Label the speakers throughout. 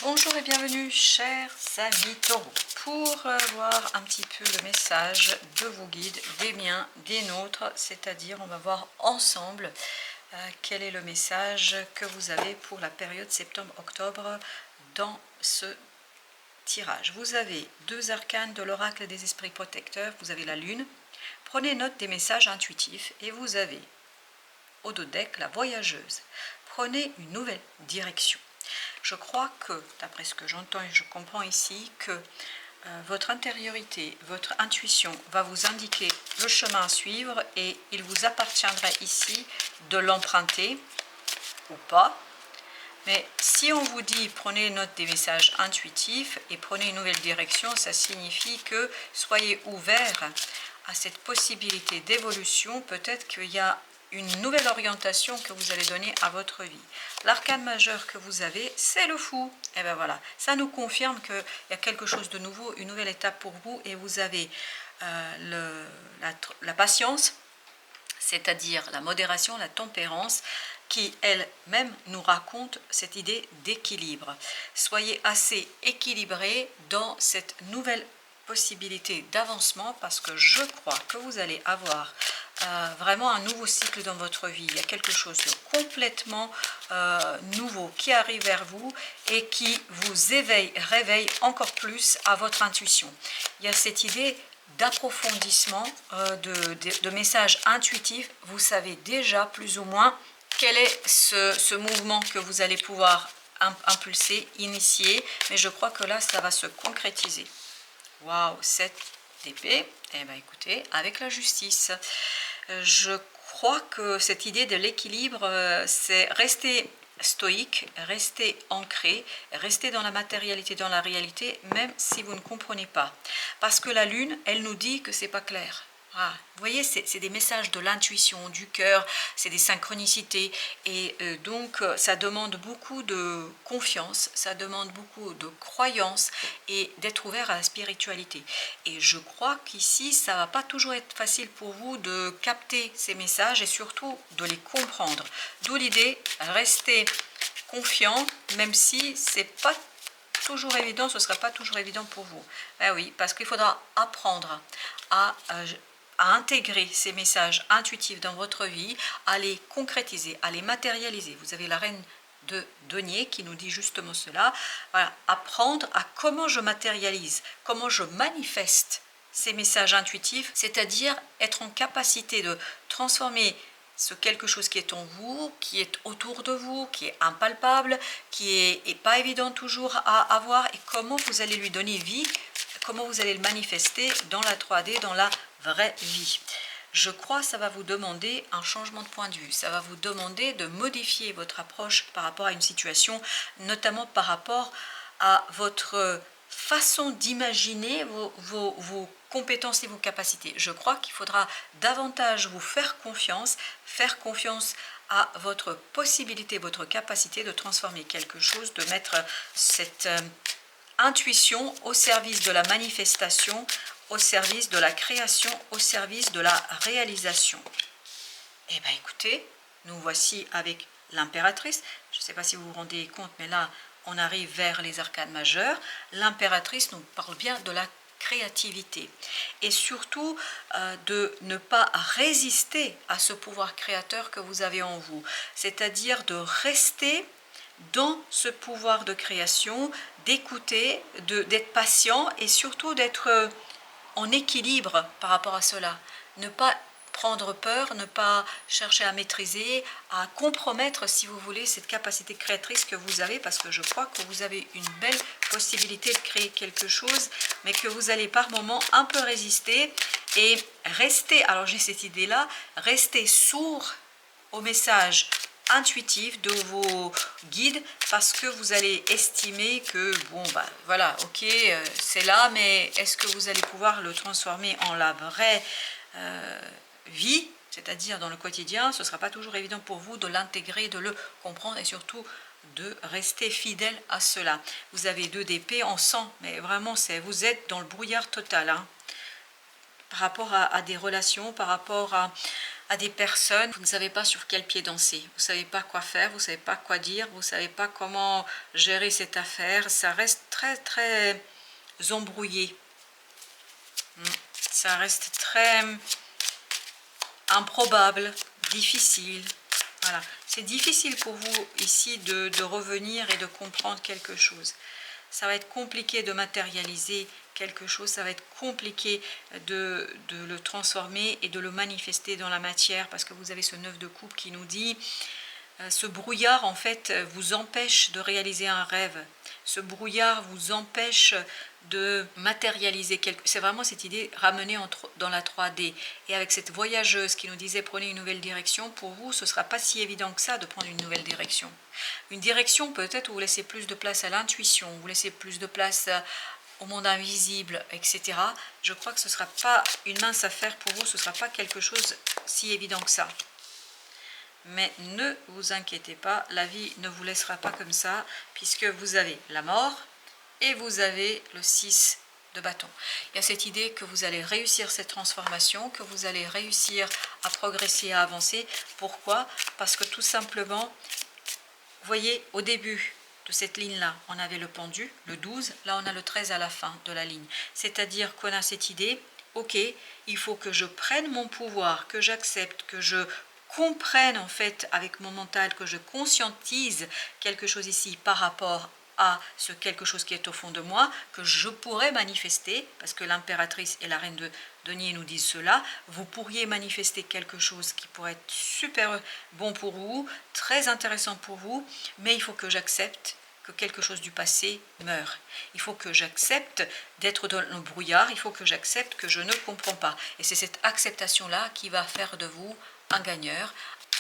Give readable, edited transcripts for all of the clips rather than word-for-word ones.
Speaker 1: Bonjour et bienvenue chers amis taureaux pour voir un petit peu le message de vos guides, des miens, des nôtres, c'est-à-dire on va voir ensemble quel est le message que vous avez pour la période septembre-octobre dans ce tirage. Vous avez deux arcanes de l'oracle des esprits protecteurs, vous avez la lune, prenez note des messages intuitifs et vous avez au dos deck la voyageuse, prenez une nouvelle direction. Je crois que, d'après ce que j'entends et je comprends ici, que votre intériorité, votre intuition va vous indiquer le chemin à suivre et il vous appartiendra ici de l'emprunter ou pas. Mais si on vous dit prenez note des messages intuitifs et prenez une nouvelle direction, ça signifie que soyez ouvert à cette possibilité d'évolution. Peut-être qu'il y a une nouvelle orientation que vous allez donner à votre vie. L'arcane majeur que vous avez, c'est le fou. Et bien voilà, ça nous confirme qu'il y a quelque chose de nouveau, une nouvelle étape pour vous et vous avez la patience, c'est-à-dire la modération, la tempérance, qui elle-même nous raconte cette idée d'équilibre. Soyez assez équilibré dans cette nouvelle possibilité d'avancement parce que je crois que vous allez avoir vraiment un nouveau cycle dans votre vie. Il y a quelque chose de complètement nouveau qui arrive vers vous et qui vous réveille encore plus à votre intuition. Il y a cette idée d'approfondissement, de messages intuitifs. Vous savez déjà plus ou moins quel est ce mouvement que vous allez pouvoir impulser, initier, mais je crois que là, ça va se concrétiser. Waouh, 7 d'épée, eh bien écoutez, avec la justice. Je crois que cette idée de l'équilibre, c'est rester stoïque, rester ancré, rester dans la matérialité, dans la réalité, même si vous ne comprenez pas. Parce que la lune, elle nous dit que c'est pas clair. Ah, vous voyez, c'est des messages de l'intuition, du cœur, c'est des synchronicités. Et donc, ça demande beaucoup de confiance, ça demande beaucoup de croyance et d'être ouvert à la spiritualité. Et je crois qu'ici, ça ne va pas toujours être facile pour vous de capter ces messages et surtout de les comprendre. D'où l'idée, rester confiant, même si ce n'est pas toujours évident, ce ne sera pas toujours évident pour vous. Ben oui, parce qu'il faudra apprendre à intégrer ces messages intuitifs dans votre vie, à les concrétiser, à les matérialiser. Vous avez la reine de denier qui nous dit justement cela. Voilà, apprendre à comment je matérialise, comment je manifeste ces messages intuitifs, c'est-à-dire être en capacité de transformer ce quelque chose qui est en vous, qui est autour de vous, qui est impalpable, qui est pas évident toujours à avoir, et comment vous allez lui donner vie, comment vous allez le manifester dans la 3D, dans la vraie vie. Je crois que ça va vous demander un changement de point de vue, ça va vous demander de modifier votre approche par rapport à une situation, notamment par rapport à votre façon d'imaginer vos compétences et vos capacités. Je crois qu'il faudra davantage vous faire confiance à votre possibilité, votre capacité de transformer quelque chose, de mettre cette intuition au service de la manifestation, au service de la création, au service de la réalisation. Eh bien écoutez, nous voici avec l'impératrice. Je ne sais pas si vous vous rendez compte, mais là, on arrive vers les arcanes majeures. L'impératrice nous parle bien de la créativité et surtout de ne pas résister à ce pouvoir créateur que vous avez en vous. C'est-à-dire de rester dans ce pouvoir de création, d'écouter, d'être patient et surtout d'être en équilibre par rapport à cela. Ne pas prendre peur, ne pas chercher à maîtriser, à compromettre, si vous voulez, cette capacité créatrice que vous avez, parce que je crois que vous avez une belle possibilité de créer quelque chose, mais que vous allez par moments un peu résister et rester, alors j'ai cette idée-là, rester sourd au message intuitif de vos guides parce que vous allez estimer que bon bah voilà, ok, c'est là, mais est-ce que vous allez pouvoir le transformer en la vraie vie, c'est-à-dire dans le quotidien? Ce ne sera pas toujours évident pour vous de l'intégrer, de le comprendre et surtout de rester fidèle à cela. Vous avez 2 d'épée en sang, mais vraiment vous êtes dans le brouillard total, hein, par rapport à des relations, par rapport à des personnes, vous ne savez pas sur quel pied danser, vous ne savez pas quoi faire, vous ne savez pas quoi dire, vous ne savez pas comment gérer cette affaire, ça reste très très embrouillé, ça reste très improbable, difficile. Voilà, c'est difficile pour vous ici de revenir et de comprendre quelque chose. Ça va être compliqué de matérialiser quelque chose, ça va être compliqué de le transformer et de le manifester dans la matière, parce que vous avez ce 9 de coupe qui nous dit ce brouillard en fait vous empêche de réaliser un rêve, ce brouillard vous empêche de matérialiser quelque chose. C'est vraiment cette idée ramenée dans la 3D. Et avec cette voyageuse qui nous disait prenez une nouvelle direction, pour vous ce ne sera pas si évident que ça de prendre une nouvelle direction. Une direction peut-être où vous laissez plus de place à l'intuition, vous laissez plus de place au monde invisible, etc. Je crois que ce ne sera pas une mince affaire pour vous, ce ne sera pas quelque chose si évident que ça. Mais ne vous inquiétez pas, la vie ne vous laissera pas comme ça, puisque vous avez la mort et vous avez le 6 de bâton. Il y a cette idée que vous allez réussir cette transformation, que vous allez réussir à progresser, à avancer. Pourquoi? Parce que tout simplement, vous voyez, au début de cette ligne-là, on avait le pendu, le 12, là on a le 13 à la fin de la ligne. C'est-à-dire qu'on a cette idée, ok, il faut que je prenne mon pouvoir, que j'accepte, que je comprenne en fait avec mon mental, que je conscientise quelque chose ici par rapport à ce quelque chose qui est au fond de moi, que je pourrais manifester, parce que l'impératrice et la reine de denier nous disent cela, vous pourriez manifester quelque chose qui pourrait être super bon pour vous, très intéressant pour vous, mais il faut que j'accepte que quelque chose du passé meure. Il faut que j'accepte d'être dans le brouillard, il faut que j'accepte que je ne comprends pas. Et c'est cette acceptation-là qui va faire de vous un gagneur,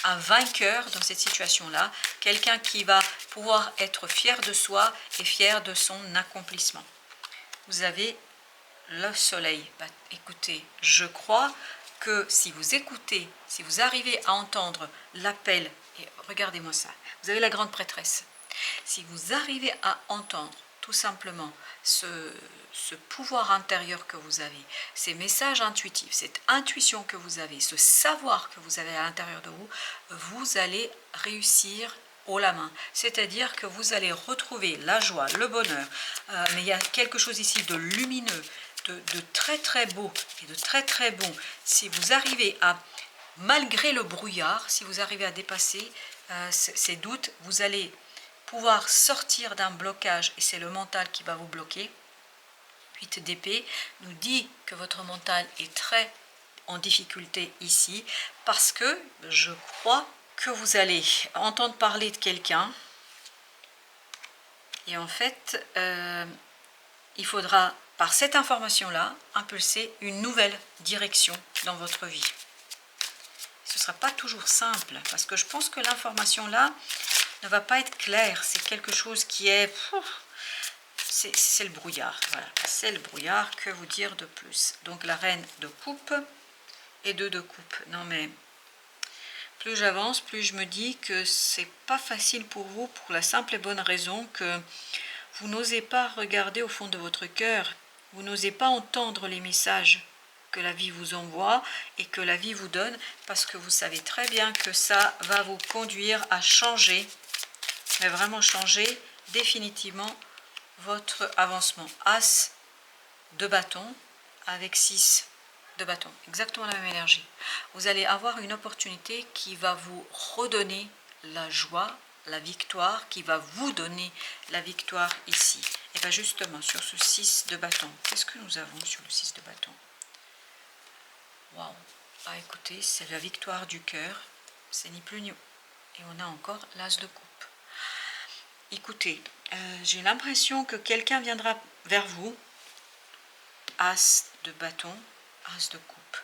Speaker 1: un vainqueur dans cette situation-là, quelqu'un qui va pouvoir être fier de soi et fier de son accomplissement. Vous avez le soleil. Bah, écoutez, je crois que si vous écoutez, si vous arrivez à entendre l'appel, et regardez-moi ça, vous avez la grande prêtresse, si vous arrivez à entendre tout simplement ce pouvoir intérieur que vous avez, ces messages intuitifs, cette intuition que vous avez, ce savoir que vous avez à l'intérieur de vous, vous allez réussir haut la main. C'est-à-dire que vous allez retrouver la joie, le bonheur, mais il y a quelque chose ici de lumineux, de très très beau et de très très bon. Si vous arrivez à, malgré le brouillard, si vous arrivez à dépasser ces doutes, vous allez pouvoir sortir d'un blocage, et c'est le mental qui va vous bloquer. 8 d'épée nous dit que votre mental est très en difficulté ici, parce que je crois que vous allez entendre parler de quelqu'un, et en fait, il faudra, par cette information-là, impulser une nouvelle direction dans votre vie. Ce ne sera pas toujours simple, parce que je pense que l'information-là ne va pas être claire. C'est quelque chose qui est... C'est le brouillard. Voilà, c'est le brouillard. Que vous dire de plus? Donc la reine de coupe et 2 de coupe. Non mais, plus j'avance, plus je me dis que c'est pas facile pour vous, pour la simple et bonne raison que vous n'osez pas regarder au fond de votre cœur. Vous n'osez pas entendre les messages que la vie vous envoie et que la vie vous donne, parce que vous savez très bien que ça va vous conduire à changer, mais vraiment changer définitivement votre avancement. As de bâton avec 6 de bâton, exactement la même énergie. Vous allez avoir une opportunité qui va vous redonner la joie, la victoire, qui va vous donner la victoire ici. Et bien justement, sur ce 6 de bâton, qu'est-ce que nous avons sur le 6 de bâton? Waouh! Ah, écoutez, c'est la victoire du cœur, c'est ni plus ni moins. Et on a encore l'as de coupe. Écoutez, j'ai l'impression que quelqu'un viendra vers vous. As de bâton, as de coupe.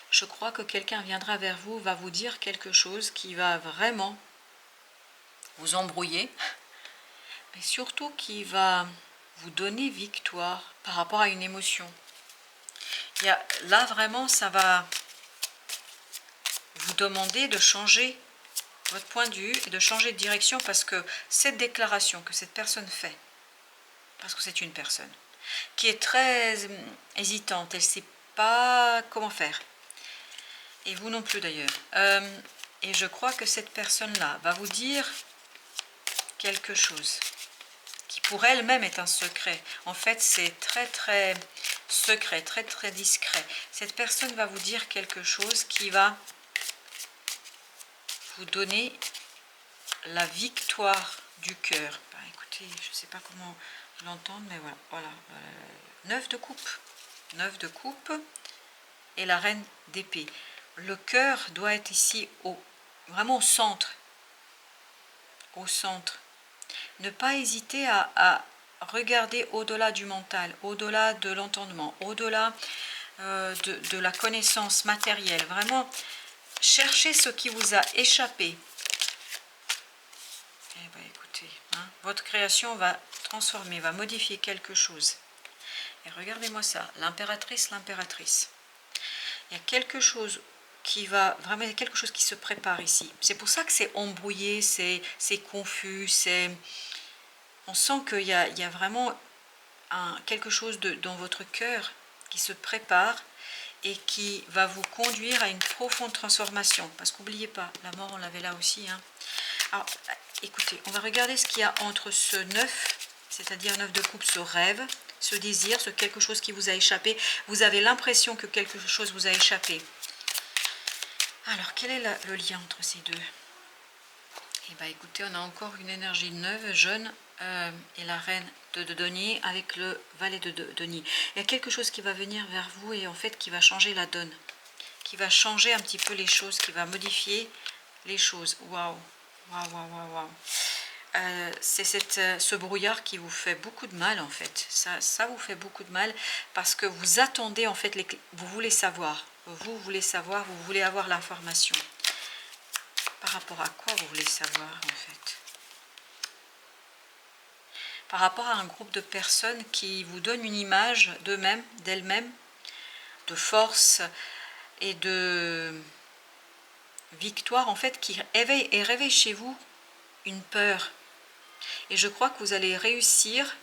Speaker 1: Je crois que quelqu'un viendra vers vous, va vous dire quelque chose qui va vraiment vous embrouiller, mais surtout qui va vous donner victoire par rapport à une émotion. Là, vraiment, ça va vous demander de changer votre point de vue et de changer de direction, parce que cette déclaration que cette personne fait, parce que c'est une personne qui est très hésitante, elle ne sait pas comment faire. Et vous non plus d'ailleurs. Et je crois que cette personne-là va vous dire quelque chose qui pour elle-même est un secret. En fait, c'est très très secret, très très discret. Cette personne va vous dire quelque chose qui va vous donner la victoire du cœur. Ben, écoutez, je ne sais pas comment l'entendre, mais voilà. 9 de coupe. 9 de coupe et la reine d'épée. Le cœur doit être ici vraiment au centre. Au centre. Ne pas hésiter à regarder au-delà du mental, au-delà de l'entendement, au-delà de la connaissance matérielle. Vraiment, cherchez ce qui vous a échappé. Eh bien, écoutez, hein, votre création va transformer, va modifier quelque chose. Et regardez-moi ça, l'impératrice, l'impératrice. Il y a quelque chose qui va, vraiment, il y a quelque chose qui se prépare ici. C'est pour ça que c'est embrouillé, c'est confus, on sent qu'il y a vraiment quelque chose dans votre cœur qui se prépare et qui va vous conduire à une profonde transformation. Parce qu'oubliez pas, la mort, on l'avait là aussi. Hein. Alors, écoutez, on va regarder ce qu'il y a entre ce 9, c'est-à-dire 9 de coupe, ce rêve, ce désir, ce quelque chose qui vous a échappé. Vous avez l'impression que quelque chose vous a échappé. Alors, quel est le lien entre ces deux? Eh bien, écoutez, on a encore une énergie neuve, jeune, et la reine de denier avec le valet de denier. Il y a quelque chose qui va venir vers vous et en fait qui va changer la donne, qui va changer un petit peu les choses, qui va modifier les choses. Waouh, waouh, waouh, waouh. C'est ce brouillard qui vous fait beaucoup de mal en fait. Ça vous fait beaucoup de mal parce que vous attendez en fait, vous voulez savoir. Vous voulez savoir, vous voulez avoir l'information. Par rapport à quoi vous voulez savoir en fait? Par rapport à un groupe de personnes qui vous donnent une image d'eux-mêmes, d'elles-mêmes, de force et de victoire, en fait, qui réveille chez vous une peur. Et je crois que vous allez réussir,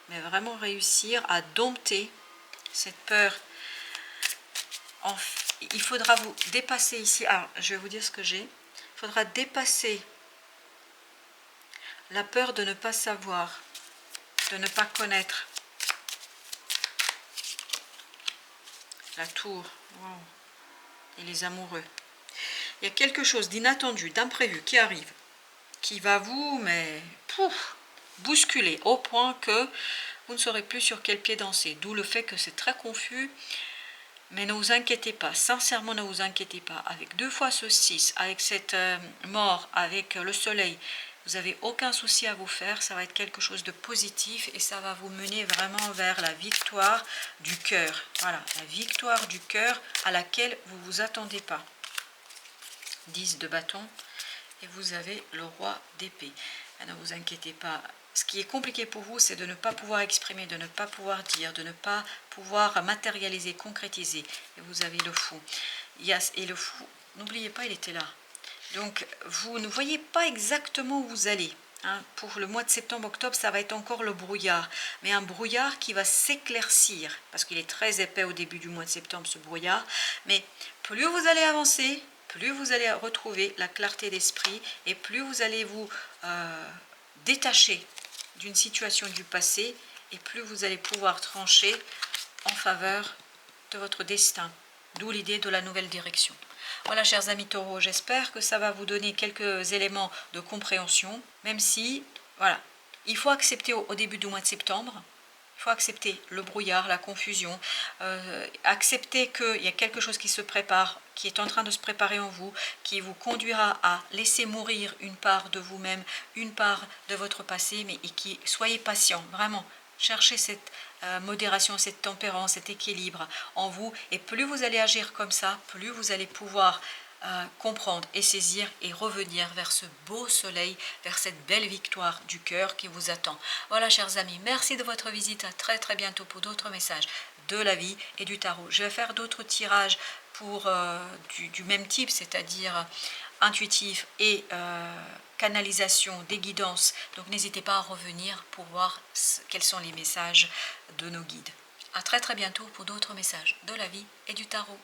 Speaker 1: mais vraiment réussir à dompter cette peur. Il faudra vous dépasser ici. Alors, je vais vous dire ce que j'ai. Il faudra dépasser la peur de ne pas savoir, de ne pas connaître. La tour, wow. Et les amoureux. Il y a quelque chose d'inattendu, d'imprévu qui arrive, qui va vous, bousculer au point que vous ne saurez plus sur quel pied danser. D'où le fait que c'est très confus. Mais ne vous inquiétez pas, sincèrement ne vous inquiétez pas. Avec 2 fois ce 6, avec cette mort, avec le soleil, vous n'avez aucun souci à vous faire. Ça va être quelque chose de positif et ça va vous mener vraiment vers la victoire du cœur. Voilà, la victoire du cœur à laquelle vous ne vous attendez pas. 10 de bâton et vous avez le roi d'épée. Ne vous inquiétez pas. Ce qui est compliqué pour vous, c'est de ne pas pouvoir exprimer, de ne pas pouvoir dire, de ne pas pouvoir matérialiser, concrétiser. Et vous avez le fou. Et le fou, n'oubliez pas, il était là. Donc, vous ne voyez pas exactement où vous allez. Hein. Pour le mois de septembre-octobre, ça va être encore le brouillard. Mais un brouillard qui va s'éclaircir. Parce qu'il est très épais au début du mois de septembre, ce brouillard. Mais plus vous allez avancer, plus vous allez retrouver la clarté d'esprit et plus vous allez vous détacher d'une situation du passé et plus vous allez pouvoir trancher en faveur de votre destin. D'où l'idée de la nouvelle direction. Voilà, chers amis taureaux, j'espère que ça va vous donner quelques éléments de compréhension, même si, voilà, il faut accepter au début du mois de septembre. Il faut accepter le brouillard, la confusion, accepter qu'il y a quelque chose qui se prépare, qui est en train de se préparer en vous, qui vous conduira à laisser mourir une part de vous-même, une part de votre passé, mais soyez patient, vraiment. Cherchez cette modération, cette tempérance, cet équilibre en vous. Et plus vous allez agir comme ça, plus vous allez pouvoir comprendre et saisir et revenir vers ce beau soleil, vers cette belle victoire du cœur qui vous attend. Voilà, chers amis, merci de votre visite. À très très bientôt pour d'autres messages de la vie et du tarot. Je vais faire d'autres tirages pour du même type, c'est-à-dire intuitif et canalisation des guidances. Donc n'hésitez pas à revenir pour voir quels sont les messages de nos guides. À très très bientôt pour d'autres messages de la vie et du tarot.